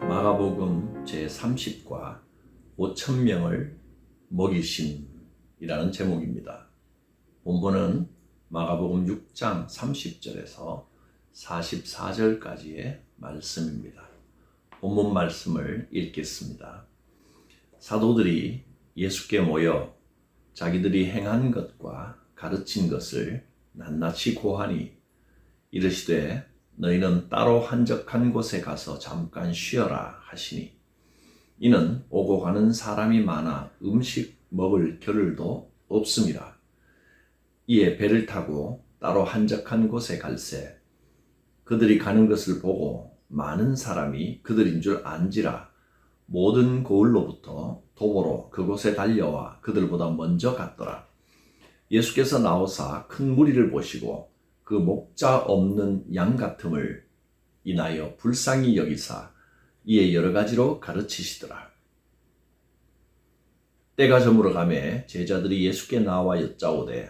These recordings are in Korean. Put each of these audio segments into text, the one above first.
마가복음 제30과 5,000명을 먹이심이라는 제목입니다. 본문은 마가복음 6장 30절에서 44절까지의 말씀입니다. 본문 말씀을 읽겠습니다. 사도들이 예수께 모여 자기들이 행한 것과 가르친 것을 낱낱이 고하니 이르시되 너희는 따로 한적한 곳에 가서 잠깐 쉬어라 하시니 이는 오고 가는 사람이 많아 음식 먹을 겨를도 없음이라. 이에 배를 타고 따로 한적한 곳에 갈새 그들이 가는 것을 보고 많은 사람이 그들인 줄 안지라 모든 고을로부터 도보로 그곳에 달려와 그들보다 먼저 갔더라. 예수께서 나오사 큰 무리를 보시고 그 목자 없는 양 같음을 인하여 불쌍히 여기사 이에 여러 가지로 가르치시더라. 때가 저물어 가매 제자들이 예수께 나와 여짜오되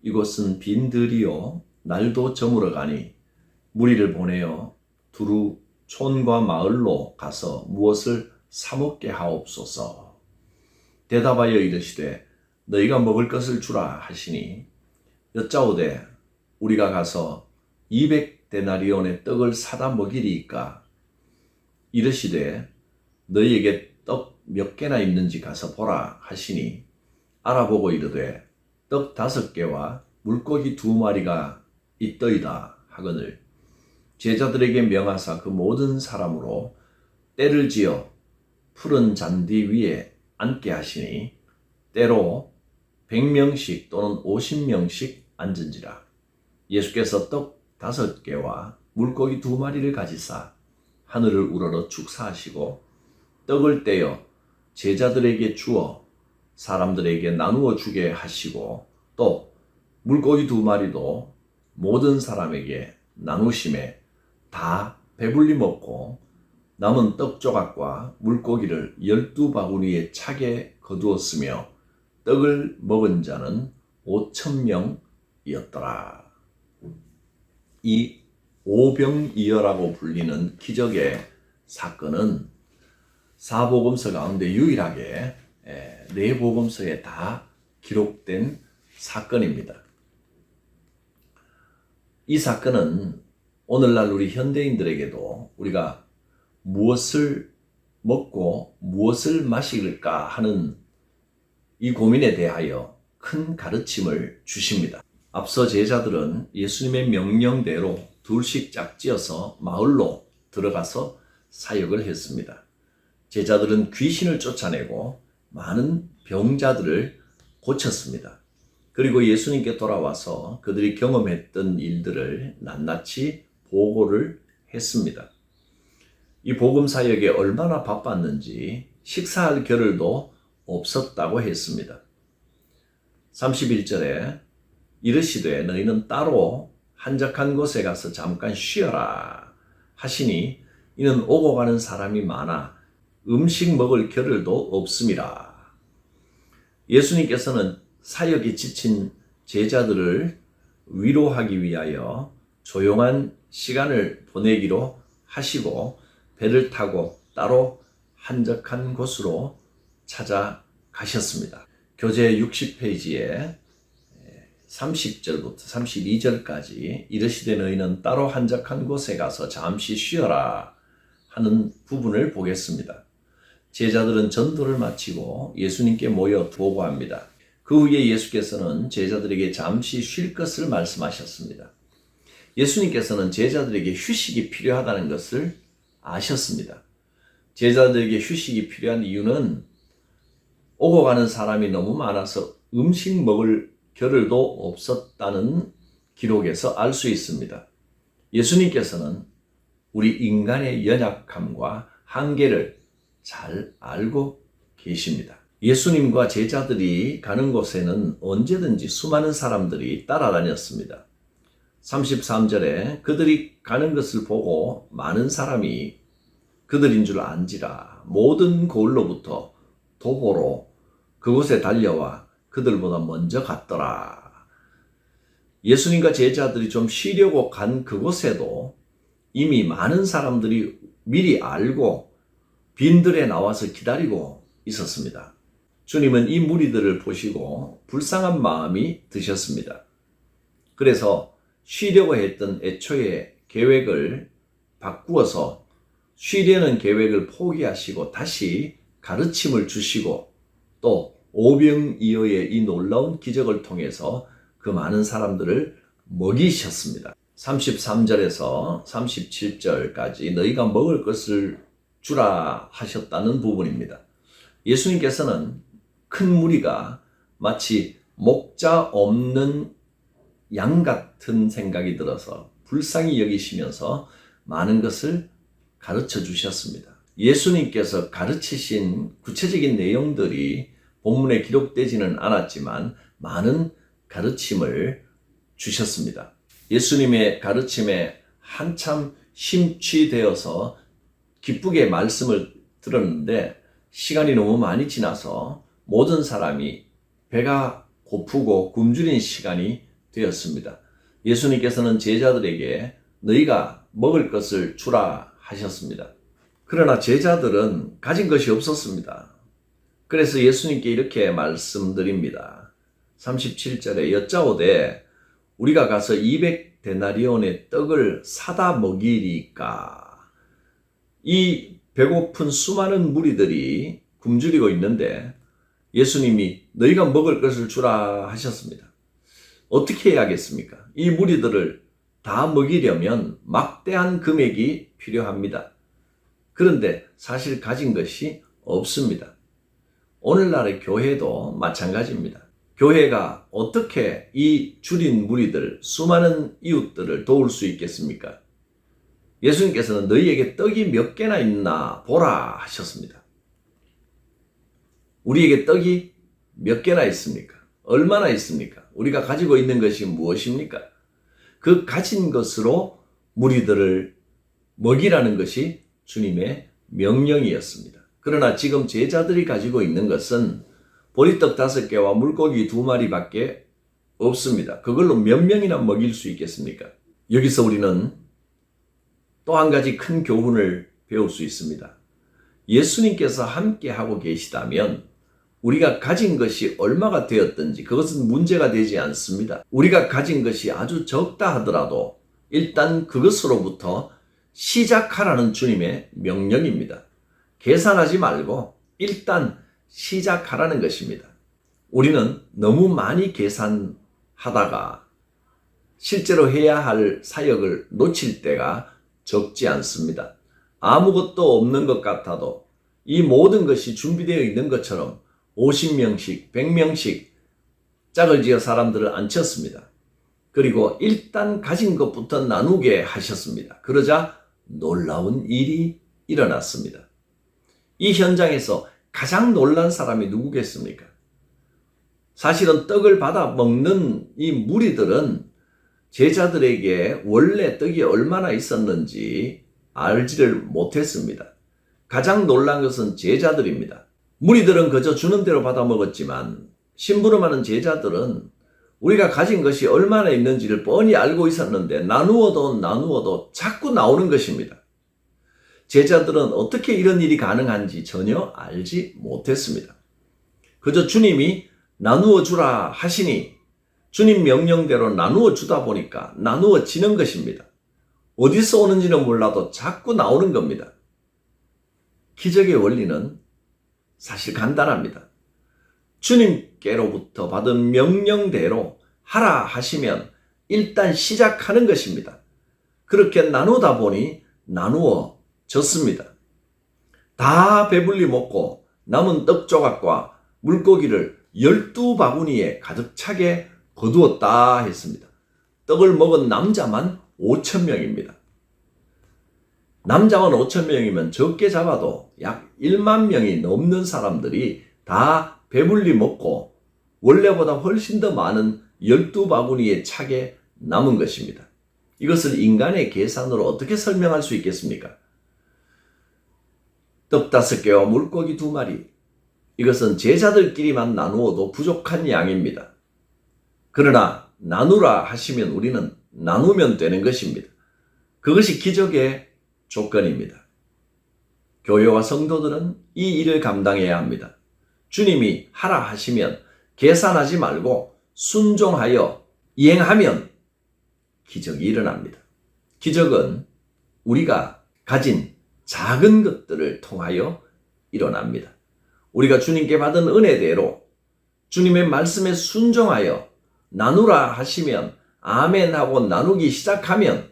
이곳은 빈 들이요 날도 저물어 가니 무리를 보내어 두루 촌과 마을로 가서 무엇을 사 먹게 하옵소서. 대답하여 이르시되 너희가 먹을 것을 주라 하시니 여짜오되 우리가 가서 200데나리온의 떡을 사다 먹이리이까. 이르시되 너희에게 떡 몇 개나 있는지 가서 보라 하시니 알아보고 이르되 떡 5개와 물고기 2마리가 있더이다 하거늘 제자들에게 명하사 그 모든 사람으로 때를 지어 푸른 잔디 위에 앉게 하시니 때로 100명씩 또는 50명씩 앉은지라. 예수께서 떡 5개와 물고기 2마리를 가지사 하늘을 우러러 축사하시고 떡을 떼어 제자들에게 주어 사람들에게 나누어 주게 하시고 또 물고기 2마리도 모든 사람에게 나누심에 다 배불리 먹고 남은 떡 조각과 물고기를 12바구니에 차게 거두었으며 떡을 먹은 자는 5,000명이었더라. 이 오병이어라고 불리는 기적의 사건은 사복음서 가운데 유일하게 4복음서에 다 기록된 사건입니다. 이 사건은 오늘날 우리 현대인들에게도 우리가 무엇을 먹고 무엇을 마실까 하는 이 고민에 대하여 큰 가르침을 주십니다. 앞서 제자들은 예수님의 명령대로 둘씩 짝지어서 마을로 들어가서 사역을 했습니다. 제자들은 귀신을 쫓아내고 많은 병자들을 고쳤습니다. 그리고 예수님께 돌아와서 그들이 경험했던 일들을 낱낱이 보고를 했습니다. 이 복음 사역에 얼마나 바빴는지 식사할 겨를도 없었다고 했습니다. 31절에 이르시되 너희는 따로 한적한 곳에 가서 잠깐 쉬어라 하시니 이는 오고 가는 사람이 많아 음식 먹을 겨를도 없음이라. 예수님께서는 사역에 지친 제자들을 위로하기 위하여 조용한 시간을 보내기로 하시고 배를 타고 따로 한적한 곳으로 찾아가셨습니다. 교재 60페이지에 30절부터 32절까지 이르시되 너희는 따로 한적한 곳에 가서 잠시 쉬어라 하는 부분을 보겠습니다. 제자들은 전도를 마치고 예수님께 모여 보고합니다. 그 후에 예수께서는 제자들에게 잠시 쉴 것을 말씀하셨습니다. 예수님께서는 제자들에게 휴식이 필요하다는 것을 아셨습니다. 제자들에게 휴식이 필요한 이유는 오고 가는 사람이 너무 많아서 음식 먹을 겨를도 없었다는 기록에서 알 수 있습니다. 예수님께서는 우리 인간의 연약함과 한계를 잘 알고 계십니다. 예수님과 제자들이 가는 곳에는 언제든지 수많은 사람들이 따라다녔습니다. 33절에 그들이 가는 것을 보고 많은 사람이 그들인 줄 안지라 모든 고을로부터 도보로 그곳에 달려와 그들보다 먼저 갔더라. 예수님과 제자들이 좀 쉬려고 간 그곳에도 이미 많은 사람들이 미리 알고 빈들에 나와서 기다리고 있었습니다. 주님은 이 무리들을 보시고 불쌍한 마음이 드셨습니다. 그래서 쉬려고 했던 애초의 계획을 바꾸어서 쉬려는 계획을 포기하시고 다시 가르침을 주시고 또 오병이어의 이 놀라운 기적을 통해서 그 많은 사람들을 먹이셨습니다. 33절에서 37절까지 너희가 먹을 것을 주라 하셨다는 부분입니다. 예수님께서는 큰 무리가 마치 목자 없는 양 같은 생각이 들어서 불쌍히 여기시면서 많은 것을 가르쳐 주셨습니다. 예수님께서 가르치신 구체적인 내용들이 본문에 기록되지는 않았지만 많은 가르침을 주셨습니다. 예수님의 가르침에 한참 심취되어서 기쁘게 말씀을 들었는데 시간이 너무 많이 지나서 모든 사람이 배가 고프고 굶주린 시간이 되었습니다. 예수님께서는 제자들에게 너희가 먹을 것을 주라 하셨습니다. 그러나 제자들은 가진 것이 없었습니다. 그래서 예수님께 이렇게 말씀드립니다. 37절에 여짜오되 우리가 가서 200데나리온의 떡을 사다 먹이리까. 이 배고픈 수많은 무리들이 굶주리고 있는데 예수님이 너희가 먹을 것을 주라 하셨습니다. 어떻게 해야겠습니까? 이 무리들을 다 먹이려면 막대한 금액이 필요합니다. 그런데 사실 가진 것이 없습니다. 오늘날의 교회도 마찬가지입니다. 교회가 어떻게 이 줄인 무리들, 수많은 이웃들을 도울 수 있겠습니까? 예수님께서는 너희에게 떡이 몇 개나 있나 보라 하셨습니다. 우리에게 떡이 몇 개나 있습니까? 얼마나 있습니까? 우리가 가지고 있는 것이 무엇입니까? 그 가진 것으로 무리들을 먹이라는 것이 주님의 명령이었습니다. 그러나 지금 제자들이 가지고 있는 것은 보리떡 5개와 물고기 2마리밖에 없습니다. 그걸로 몇 명이나 먹일 수 있겠습니까? 여기서 우리는 또 한 가지 큰 교훈을 배울 수 있습니다. 예수님께서 함께하고 계시다면 우리가 가진 것이 얼마가 되었든지 그것은 문제가 되지 않습니다. 우리가 가진 것이 아주 적다 하더라도 일단 그것으로부터 시작하라는 주님의 명령입니다. 계산하지 말고 일단 시작하라는 것입니다. 우리는 너무 많이 계산하다가 실제로 해야 할 사역을 놓칠 때가 적지 않습니다. 아무것도 없는 것 같아도 이 모든 것이 준비되어 있는 것처럼 50명씩, 100명씩 짝을 지어 사람들을 앉혔습니다. 그리고 일단 가진 것부터 나누게 하셨습니다. 그러자 놀라운 일이 일어났습니다. 이 현장에서 가장 놀란 사람이 누구겠습니까? 사실은 떡을 받아 먹는 이 무리들은 제자들에게 원래 떡이 얼마나 있었는지 알지를 못했습니다. 가장 놀란 것은 제자들입니다. 무리들은 그저 주는 대로 받아 먹었지만 심부름하는 제자들은 우리가 가진 것이 얼마나 있는지를 뻔히 알고 있었는데 나누어도 자꾸 나오는 것입니다. 제자들은 어떻게 이런 일이 가능한지 전혀 알지 못했습니다. 그저 주님이 나누어 주라 하시니 주님 명령대로 나누어 주다 보니까 나누어지는 것입니다. 어디서 오는지는 몰라도 자꾸 나오는 겁니다. 기적의 원리는 사실 간단합니다. 주님께로부터 받은 명령대로 하라 하시면 일단 시작하는 것입니다. 그렇게 나누다 보니 나누어졌습니다. 다 배불리 먹고 남은 떡 조각과 물고기를 12바구니에 가득 차게 거두었다 했습니다. 떡을 먹은 남자만 5,000명입니다. 남자만 5,000명이면 적게 잡아도 약 1만 명이 넘는 사람들이 다 배불리 먹고 원래보다 훨씬 더 많은 12바구니에 차게 남은 것입니다. 이것을 인간의 계산으로 어떻게 설명할 수 있겠습니까? 떡 5개와 물고기 2마리. 이것은 제자들끼리만 나누어도 부족한 양입니다. 그러나 나누라 하시면 우리는 나누면 되는 것입니다. 그것이 기적의 조건입니다. 교회와 성도들은 이 일을 감당해야 합니다. 주님이 하라 하시면 계산하지 말고 순종하여 이행하면 기적이 일어납니다. 기적은 우리가 가진 작은 것들을 통하여 일어납니다. 우리가 주님께 받은 은혜대로 주님의 말씀에 순종하여 나누라 하시면 아멘 하고 나누기 시작하면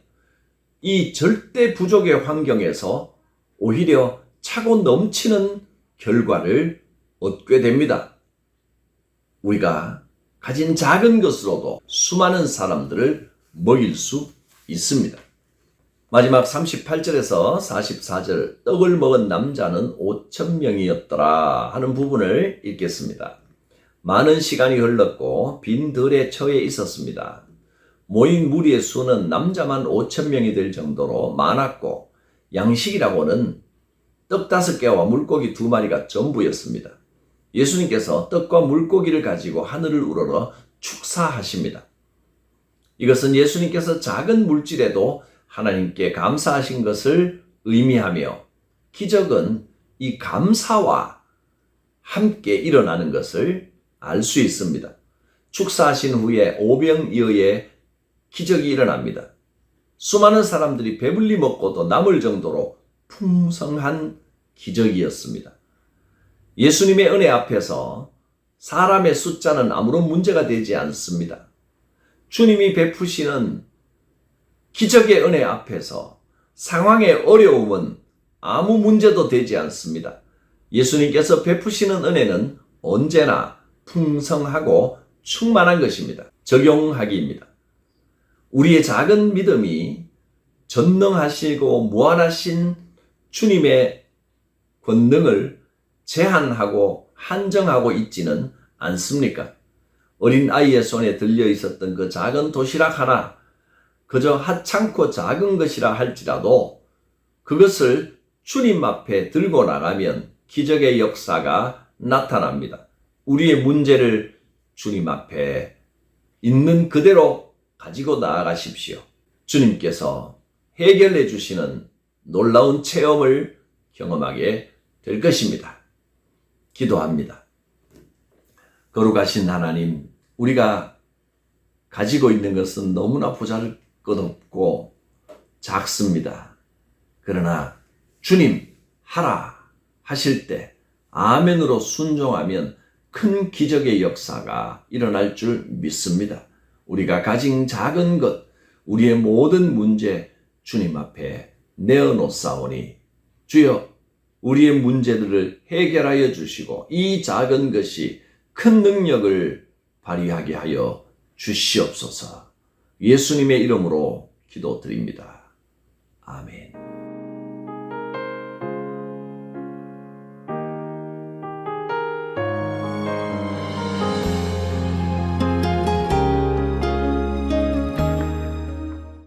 이 절대 부족의 환경에서 오히려 차고 넘치는 결과를 얻게 됩니다. 우리가 가진 작은 것으로도 수많은 사람들을 먹일 수 있습니다. 마지막 38절에서 44절 떡을 먹은 남자는 5,000명이었더라 하는 부분을 읽겠습니다. 많은 시간이 흘렀고 빈 들에 처해 있었습니다. 모인 무리의 수는 남자만 5,000명이 될 정도로 많았고 양식이라고는 떡 5개와 물고기 2마리가 전부였습니다. 예수님께서 떡과 물고기를 가지고 하늘을 우러러 축사하십니다. 이것은 예수님께서 작은 물질에도 하나님께 감사하신 것을 의미하며 기적은 이 감사와 함께 일어나는 것을 알 수 있습니다. 축사하신 후에 오병이어의 기적이 일어납니다. 수많은 사람들이 배불리 먹고도 남을 정도로 풍성한 기적이었습니다. 예수님의 은혜 앞에서 사람의 숫자는 아무런 문제가 되지 않습니다. 주님이 베푸시는 기적의 은혜 앞에서 상황의 어려움은 아무 문제도 되지 않습니다. 예수님께서 베푸시는 은혜는 언제나 풍성하고 충만한 것입니다. 적용하기입니다. 우리의 작은 믿음이 전능하시고 무한하신 주님의 권능을 제한하고 한정하고 있지는 않습니까? 어린 아이의 손에 들려 있었던 그 작은 도시락 하나, 그저 하찮고 작은 것이라 할지라도 그것을 주님 앞에 들고 나가면 기적의 역사가 나타납니다. 우리의 문제를 주님 앞에 있는 그대로 가지고 나아가십시오. 주님께서 해결해 주시는 놀라운 체험을 경험하게 될 것입니다. 기도합니다. 거룩하신 하나님, 우리가 가지고 있는 것은 너무나 보잘것없고 작습니다. 그러나 주님 하라 하실 때 아멘으로 순종하면 큰 기적의 역사가 일어날 줄 믿습니다. 우리가 가진 작은 것, 우리의 모든 문제 주님 앞에 내어놓사오니 주여 우리의 문제들을 해결하여 주시고 이 작은 것이 큰 능력을 발휘하게 하여 주시옵소서. 예수님의 이름으로 기도드립니다. 아멘.